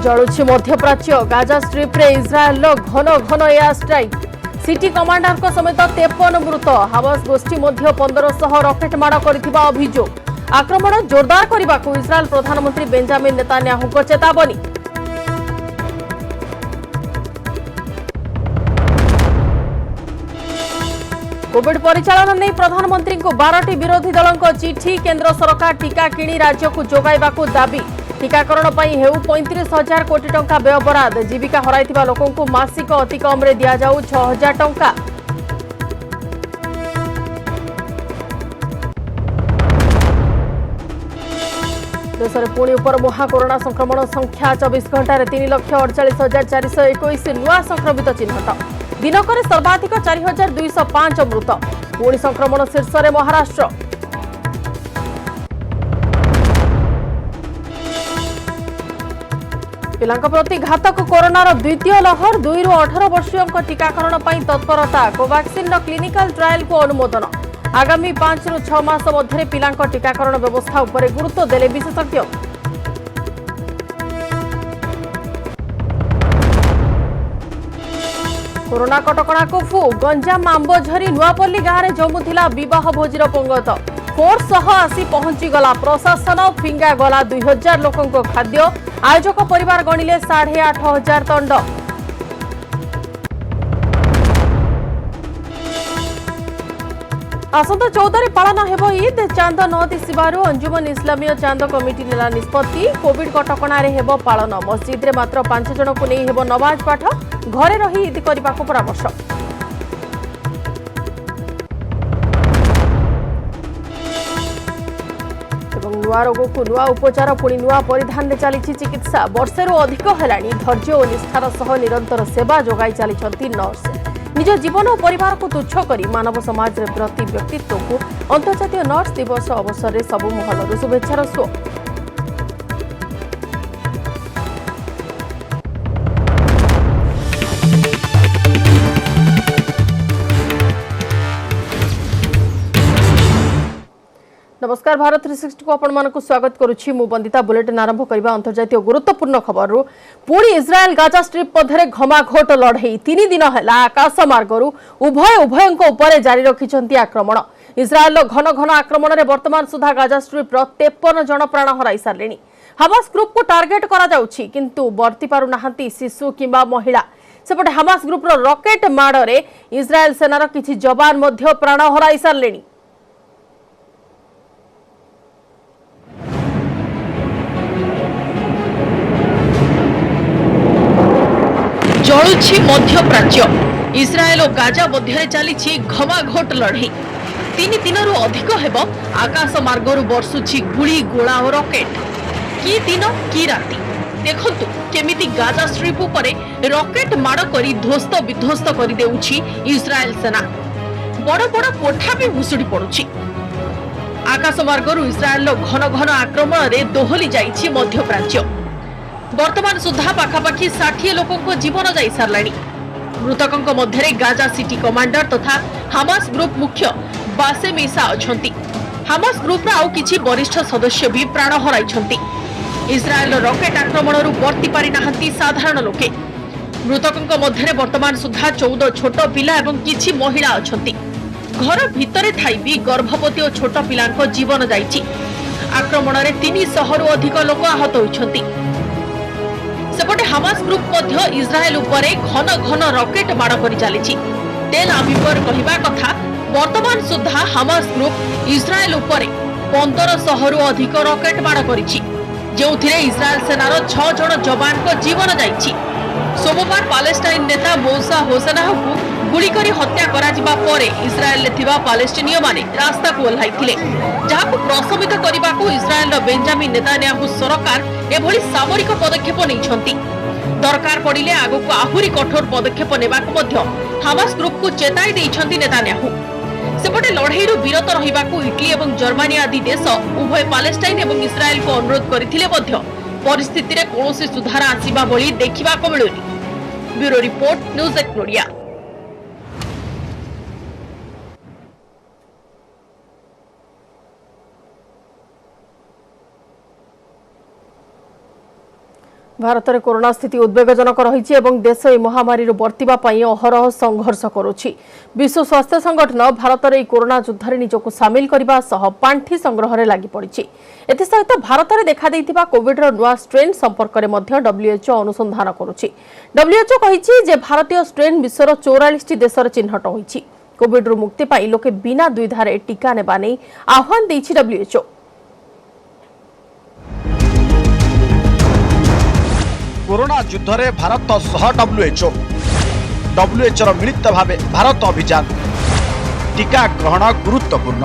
जलुछि मध्यप्राच्य Gaza strip रे इस्राएल घन घन एयर स्ट्राइक सिटी कमांडर को समेत 53 मृत हामास गोष्ठी मध्य 1500 रॉकेट माड़ करथिबा अभियोग आक्रमण जोरदार करने को इस्राएल प्रधानमंत्री बेंजामिन नेतान्याहू को चेतावनी। कोविड परिचालन नहीं प्रधानमंत्री को 12टी विरोधी दलों चिठी केंद्र सरकार टीका किणी राज्य को जोगाइबा को दाबी टीकाकरण पर हेउ 35,000 कोटी टंका व्यय बराद जीविका हराइथिबा लोकों को मासिक अति कम रे दिया जाऊ 6,000 टंका। देश में पुणी उपर मुहा कोरोना संक्रमण संख्या 24 घंटे 3,48,421 नुआ संक्रमित चिन्हट दिनक सर्वाधिक 4,205 मृत पुणी संक्रमण शीर्ष में महाराष्ट्र। पिलांक प्रति घातक कोरोनार द्वितीय लहर 2 ରୁ 18 वर्षीयों टीकाकरण पर तत्परता कोवैक्सीन क्लिनिकल ट्रायल को अनुमोदन आगामी 5 ରୁ 6 मास मध्य पिलांक टीकाकरण व्यवस्था उपरे गुरुत्व देले विशेषज्ञ। कोरोना कटकणा को फू गंजाम आंबझरी नुआपल्ली गांव में जमुला बह भोजीर पंगत फोर्स सह आसी पहुंचीगला प्रशासन फिंगा गला 2000 लोकों खाद्य आयोजक परिवार गणिले 8,500 दंड। आसंता 14 पालन हेब ईद चांद न दिशिबारु अंजुमन इस्लामीय चांद कमिटी नेला निष्पत्ति कोविड कटकणा रे हेब पालन मस्जिद रे मात्र 5 जन को नहीं हेब नमाज पाठ घरे रही ईद करने को परामर्श। नुआ रोग को नुआ उपचार पुणी नुआ परिधान में चली चिकित्सा वर्षेरू अधिक हेलाणी धैर्य और निष्ठार सह निरंतर सेवा जोगाई चली नर्स निज जीवन और परिवार को तुच्छ कर मानव समाज प्रति व्यक्तित्व को अंतर्जातीय नर्स दिवस अवसर में सबु महलर शुभेच्छार स्व। नमस्कार भारत 360 को आपण मानक स्वागत करुछि मु बंदिता बुलेटिन आरंभ करबा अंतर्जातीय गुरुत्वपूर्ण खबर रु पुणी इस्राएल गाजा स्ट्रिप मध्य घमाघोट लड़ई 3 दिन है आकाश मार्गरू उभयों ऊपर जारी रखिंट आक्रमण इस्राएल घन घन आक्रमण में वर्तमान सुधा गाजा स्ट्रिप 53 जन प्राण हराई सारे हामास ग्रुप को टार्गेट किंतु बर्ती पारुनाहांती शिशु किंबा महिला सेपटे हामास ग्रुप रॉकेट माड़े इस्राएल सेनार किछि जवान मध्य प्राण हराई सारे। जलुछि मध्यप्राच्य इस्राएल और गाजा मध्य चली घमाघोट लड़ई 3 दिनरू अधिक हेब आकाश मार्गरू बर्षुछि गुली गोला और रॉकेट की दिन की राति देखंतु केमिति गाजा स्ट्रिप उपरे रॉकेट माड़ करी ध्वस्त विध्वस्त कर देउछि इस्राएल सेना बड़ बड़ कोठा भी भुसुड़ी पड़ुछि आकाश मार्गरू इस्राएल घन घन आक्रमण रे दोहली जाइछि मध्यप्राच्य वर्तमान सुधा पाखापाखि 60 लोकों को जीवन जाई सारलाणी मृतकों मध्य गाजा सिटी कमांडर तथा हामास ग्रुप मुख्य बासेम ईसा अछंती हामास ग्रुप रा आउ किछि वरिष्ठ सदस्य भी प्राण हराइछंती इस्राएल रॉकेट आक्रमण रु बर्ती पारि नाहंती साधारण लोके मृतकों मध्य वर्तमान सुधा 14 छोट पिला एवं किछि महिला अछंती घर भितरे थाई भी गर्भवती और छोट पिलांको जीवन जाइछि आक्रमण रे 300 रु अधिक लोक आहत होइछंती सेपटे हामास ग्रुप मध्य इस्राएल उपरे घन घन रॉकेट माड़ कर चली तेल अभिवर कहवा कथा वर्तमान सुधा हामास ग्रुप इस्राएल उपरे 1500 रु अधिक रॉकेट माड़ करिछि जेउथिरे इस्राएल सेनार 6 जन जवान को जीवन जाइछि सोमवार पालेस्टाइन नेता मौसा होसेनाह को गुली करी हत्या करा जिबा परे इस्राएल ले थिबा पालेस्टीनिय माने रास्ता को ओल्हाइथिले जहाको प्रशमित करबा को इस्राएल रो बेंजामिन नेतान्याहू सरकार एभली सामरिक पदक्षेप नैछंती दरकार पड़िले आगो को आहुरी कठोर पदक्षेप नेबा को मध्य हामास ग्रुप को चेताई दैछंती नेतान्याहू सेपटे लड़ाईरू विरत रहिबा को इटली एवं जर्मनी आदि देश उभय पालेस्टाइन एवं इस्राएल को अनुरोध करथिले मध्य परिस्थिति रे कोनोसी सुधार आसीबा बोली देखिबा को मिलुनी। Bureau report news 8 Odia. Bharat में कोरोना स्थिति उद्वेगजनक रही एवं देश ए महामारी बर्तिबा पई अहरह संघर्ष करुछि। विश्व स्वास्थ्य संगठन भारत में कोरोना युद्ध निजक सामिल करने सह पांठी संग्रह में लगी पड़ी। एसत भारत में देखा देइथिबा कोविड नुआ स्ट्रेन संपर्क में WHO अनुसंधान करुछि। WHO कहिछि जे भारतीय स्ट्रेन विश्वर 44 देश चिन्हट होइछि। कोविड रु मुक्ति पाई लोके बिना द्विधारे टीका नेबा नै आह्वान दैछि WHO। कोरोना युद्ध में भारत सह WHO मिलित भाव भारत अभियान टीका ग्रहण गुरुत्वपूर्ण।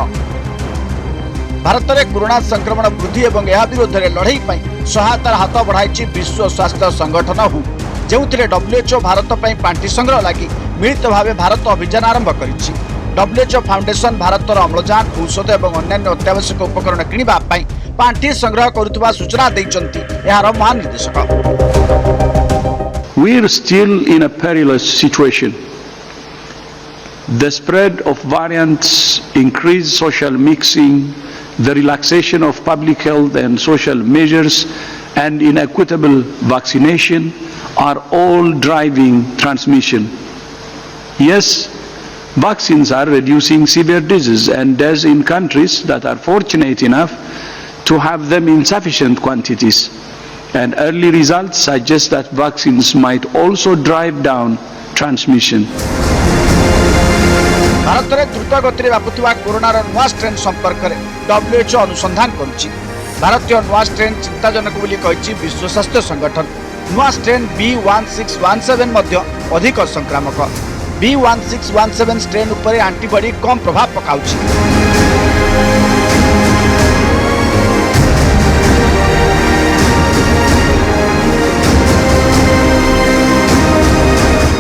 भारत में कोरोना संक्रमण वृद्धि और यह विरोध में लड़ाई सहायतार हाथ बढ़ाई विश्व स्वास्थ्य संगठन हु, जो WHO भारत पर पांठी संग्रह लगी मिलित भाव भारत अभियान आरंभ करिछि। WHO फाउंडेशन भारतर अम्लजान औषध और अन्य अत्यावश्यक उपकरण किणवा पांठी संग्रह करुवा सूचना दैछन्ति एहार महानिर्देशक। We are still in a perilous situation. The spread of variants, increased social mixing, the relaxation of public health and social measures, and inequitable vaccination are all driving transmission. Yes, vaccines are reducing severe disease and deaths in countries that are fortunate enough to have them in sufficient quantities. And early results suggest that vaccines might also drive down transmission. Bharat में द्रुत गति व्यापुवा corona नुआ strain संपर्क में WHO अनुसंधान करुछि। भारतीय नुआ strain चिंताजनक बोली कहिछि विश्व स्वास्थ्य संगठन। नुआ स्ट्रेन B1617 मध्य अधिक संक्रामक। B1617 स्ट्रेन उपरे एंटीबॉडी कम प्रभाव पकाउछि।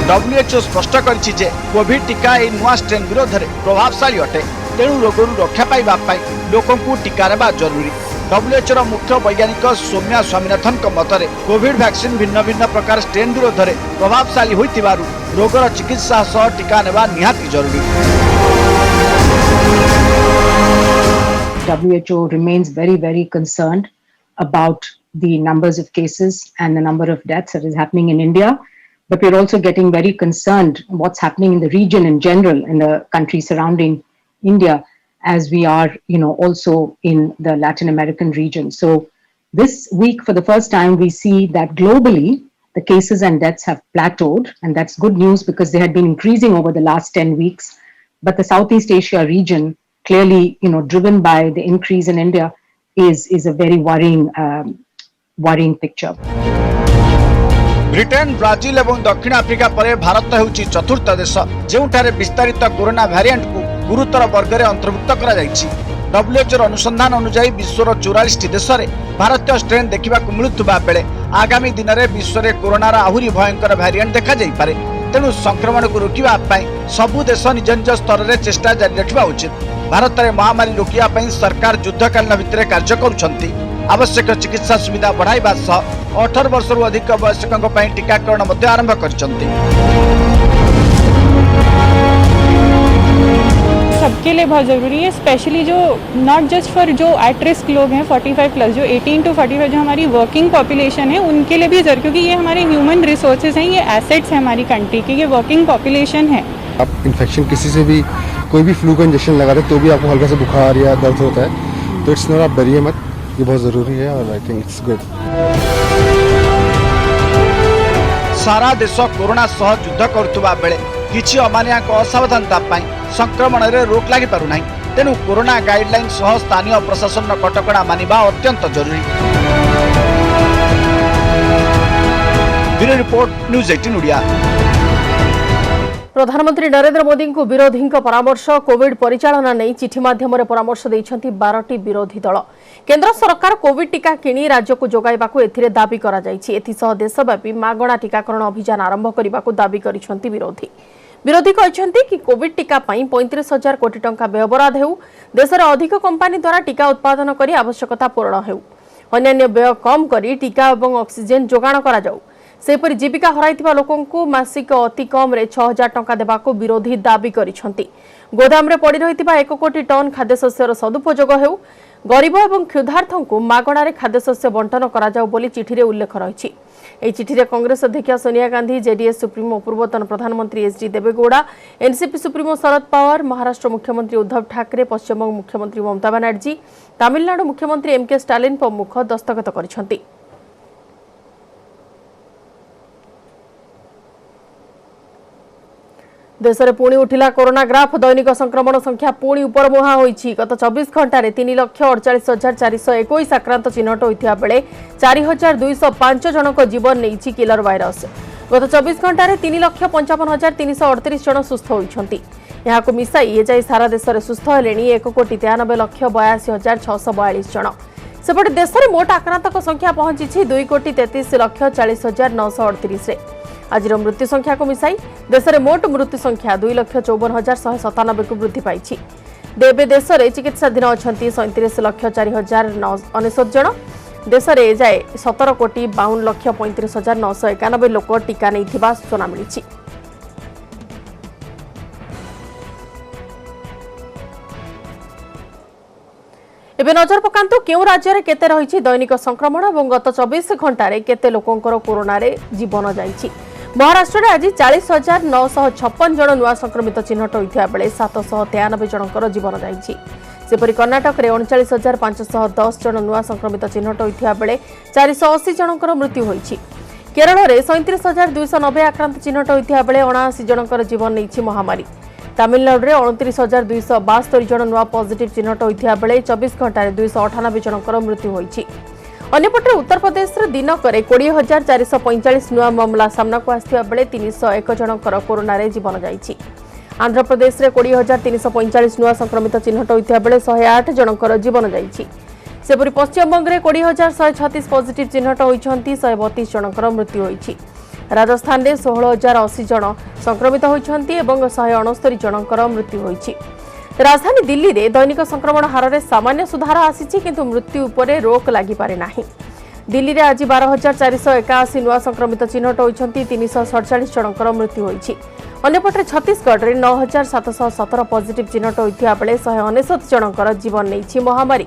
WHO स्पष्ट करिछि जे कोविड टीका ए नुआ स्ट्रेन विरोध में प्रभावशाली अटे, तेणु रोगरू रक्षा पाइबा लोकों को टीका नेबा जरूरी। WHO मुख्य वैज्ञानिक सौम्या स्वामीनाथन मतरे कोविड वैक्सीन भिन्न भिन्न प्रकार स्ट्रेन विरोध में प्रभावशाली होइतिबारु रोगर चिकित्सा सह टीका नेबा निहाती जरूरी। WHO remains very concerned about the numbers of cases and the number of deaths that is happening in India. But we're also getting very concerned what's happening in the region in general, in the countries surrounding India, as we are, also in the Latin American region. So this week, for the first time, we see that globally, the cases and deaths have plateaued. And that's good news because they had been increasing over the last 10 weeks. But the Southeast Asia region, clearly, driven by the increase in India, is a very worrying picture. Britain, Brazil और दक्षिण Africa पर भारत होउछि चतुर्थ देश जेउठारे विस्तारित corona variant को गुरुतर वर्ग में अंतर्भुक्त करा जायछि। WHO अनुसंधान अनुसार विश्वर 44 देश में भारतीय स्ट्रेन देखा मिलुवा बेले आगामी दिन में विश्व में कोरोनार आहुरी भयंकर वेरिएंट देखा जाय पारे। तेणु संक्रमण को रोकवा सबु देश निज निज स्तर में चेष्टा जारी रखा उचित। भारत में महामारी रोकवा सरकार युद्धकालीन भित्तिरे कार्य करुछन्ति। आवश्यक चिकित्सा सुविधा बढ़ाइबा सह 18 वर्ष अधिक वयस्कों टीकाकरण आरंभ करिसंति। सबके लिए बहुत ज़रूरी है, स्पेशली जो नॉट जस्ट फॉर जो एट रिस्क लोग हैं 45+, जो 18 to 45 जो हमारी वर्किंग पॉपुलेशन है उनके लिए भी ज़रूरी, क्योंकि ये हमारे ह्यूमन रिसोर्सेज हैं, ये एसेट्स हैं हमारी कंट्री के, ये वर्किंग पॉपुलेशन है। आप इन्फेक्शन किसी से भी कोई भी फ्लू का इंजेक्शन लगा दे तो भी आपको हल्का सा बुखार या दर्द होता है, तो इट्स नॉट, आप डरिए मत, ये बहुत ज़रूरी है और आई थिंक इट्स गुड। सारा देश कोरोना सह युद्ध करुवा बेले किछि अमानिया असावधानता संक्रमण में रोक लगी पारु नाही, तेणु कोरोना गाइडलाइन सह स्थानीय प्रशासन कटकणा मानिबा अत्यंत जरूरी। Bureau report, news 18 Odia. प्रधानमंत्री नरेंद्र मोदी को विरोधी परामर्श कोविड परिचालना नहीं चिठी माध्यम परामर्श देइछन्ति 12टी विरोधी दल। केंद्र सरकार कोविड टीका किणी राज्य को जोगाइबाकू एथिरे दाबी करा जायछि। एथिसह देशव्यापी मागणा टीकाकरण अभियान आरंभ करिबाकू दाबी करिसन्ति विरोधी कहते कि कोविड टीका 35,000 कोटी टंका व्ययबराद हेउ, देशर अधिक कंपानी द्वारा टीका उत्पादन करी आवश्यकता पूरण हेउ, अन्य व्यय कम करी टीका और ऑक्सीजन जोगाण करा जाउ। सेपरि जीविका हराइथिबा लोकों को मासिक अति कम रे 6,000 टंका देबाकू विरोधी दाबी करिसन्ति। गोदाम रे पड़ी रहिथिबा 1 कोटी टन खाद्यशस्यर सदुपयोग हेउ, गरीब और क्षुधार्थों को मागणार खाद्यशस्य बंटन कराजाउ बोली चिठी रे उल्लेख रही। এই চিঠিরে কংগ্রেস अध्यक्ष सोनिया गांधी, जेडीएस सुप्रीमो पूर्वतन प्रधानमंत्री HD Deve Gowda, NCP supremo Sharad Pawar, Maharashtra मुख्यमंत्री उद्धव ठाकरे, पश्चिमबंग मुख्यमंत्री ममता बनर्जी, तमिलनाडु मुख्यमंत्री एमके स्टालिन प्रमुख दस्तखत କରିଛନ୍ତି। देश में पुणी उठिला कोरोना ग्राफ। दैनिक संक्रमण संख्या पुणी ऊपर मुहां होईछि। गत 24 घंटे 3,48,421 आक्रांत चिन्हट होइथिया बेले 4,205 जनक जीवन नेइछि किलर भाइरस। गत 24 घंटे 3,55,338 जन सुस्थ होइछन्ति। यहाकु मिसाई एजाई सारा देश में सुस्थ हेलेनी 1,93,82,642 जन। सेपटे देश में मोट आक्रांतक संख्या पहुंची 2,33,40,938 रे। आज मृत्यु संख्या को मिसाई देश में मोट मृत्यु संख्या 2,54,197 को वृद्धि पाई। देवे देश में चिकित्साधीन अच्छा 37,04,919 जन। देश में जाए 17,52,35,991 लोक टीका नहीं सूचना मिली। एबे नजर पकांतु केउ राज्य रे केते रहिछि दैनिक संक्रमण और गत 24 घंटे केते लोकंकर कोरोना रे जीवन जाइछि। महाराष्ट्र में आज 40,956 जन नुआ संक्रमित चिन्हट होइथिया बेले 793 जनकर जीवन जाइछि। सेपरि कर्णाटक में 39,510 जन नुआ संक्रमित चिन्हट होइथिया बेले 480 जनकर मृत्यु होइछि। केरल में 37,290 आक्रांत चिन्हट होइथिया बेले 79 जनकर जीवन नेइछि महामारी। तमिलनाडु में 29,272 जन नुआ पॉजिटिव चिन्हट होइथिया बेले 24 घंटे 298 जनकर मृत्यु होइछि। अन्यपटे उत्तर प्रदेश में दिनक 20,445 नुआ मामला सामना को आसथिया बेले 301 जनकर कोरोना रे जीवन जाइछि। आंध्र प्रदेश में 20,345 नुआ संक्रमित चिन्हट होइथिया बेले 108 जनकर जीवन जाइछि। सेपरि पश्चिमबंग में 20,136 पॉजिटिव चिन्हट होइछन्ति 132 जनकर मृत्यु होइछि। राजस्थान में 16,080 जन संक्रमित होइछन्ति एवं 169 जनकर मृत्यु होइछि। राजधानी दिल्ली रे दैनिक संक्रमण हार में सामान्य सुधार आसी किंतु मृत्यु उपरे रोक लगी पारे नाही। दिल्ली रे आज 12,481 नुआ संक्रमित चिन्हट होइछन्ति 347 जनकर मृत्यु होइछि। अन्यपटे छत्तीसगढ़ में 9,717 पॉजिटिव चिन्हट होइथिया बेले 199 जनकर जीवन नेइछि महामारी।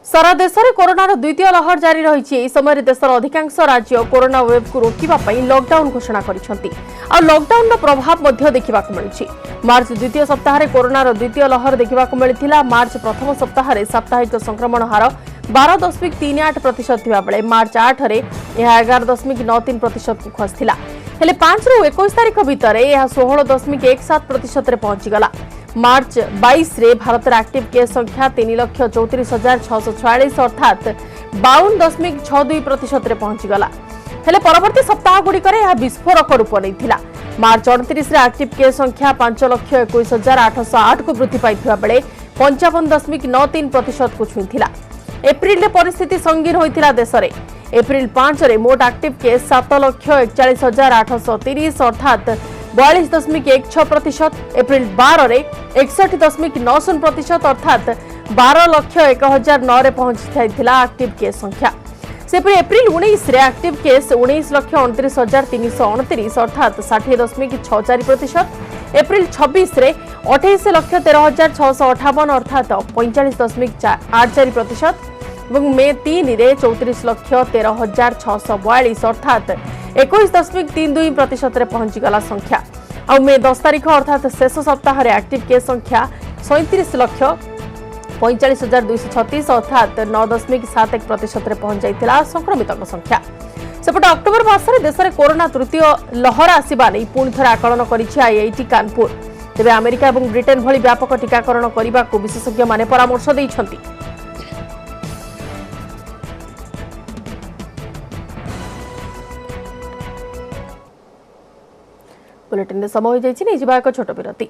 सारा देश में कोरोनार द्वितीय लहर जारी रही। इस समय देशर अधिकांश राज्य कोरोना वेव को रोकने लॉकडाउन घोषणा करिसेंति। आ लॉकडाउन प्रभाव देखा मिली। मार्च द्वितीय सप्ताह कोरोनार द्वितीय लहर देखा मिलता। मार्च प्रथम सप्ताह साप्ताहिक संक्रमण हार 12.38% थिबा बेले मार्च 8 रे यह 11.93% को खसथिला। हेले 5 रु 21 तारिख भितर यह 16.17% रे पहुंचीगला। मार्च 22 रे भारत रे एक्टिव केस संख्या 3,34,646 अर्थात 52.62% रे पहुंचीगला। हेले परवर्ती सप्ताह गुडी करे यह विस्फोरक रूप नैथिला। मार्च 29 रे एक्टिव केस संख्या 5,21,808 को वृद्धि पाइथिबा बेले 55.93% को छुईथिला। एप्रिल रे परिस्थिति संगीन होइथिला देश रे। एप्रिल 5 रे मोट एक्टिव केस 7,41,830 अर्थात 42.16%। एप्रिल 12 रे 61.90% अर्थात 12,01,009 रे पहुंची एक्टिव केस संख्या। सेपरि एप्रिल 19 रे एक्टिव केस 19,29,329 अर्थात 60.64%। एप्रिल 26 रे 28,13,658 अर्थात 45.84% और मे 3 रे 34,13,642 अर्थात 21.32% रे पहुंचीगला संख्या। और मे 10 तारिख अर्थात शेष सप्ताह रे एक्टिव केस संख्या 37,45,236 अर्थात 9.71% रे पहुंच जाइतिला संक्रमितक संख्या। सेपटे अक्टोबर मासरे देश में कोरोना तृतीय लहर आसवा नहीं पुणी थे आकलन करिछि आईआईटी कानपुर। तेबे अमेरिका और ब्रिटेन भली व्यापक टीकाकरण करने को विशेषज्ञ माने परामर्श दैछन्ति। बुलेटिन समय हो जाइछि नै जिबा एक छोट विरति।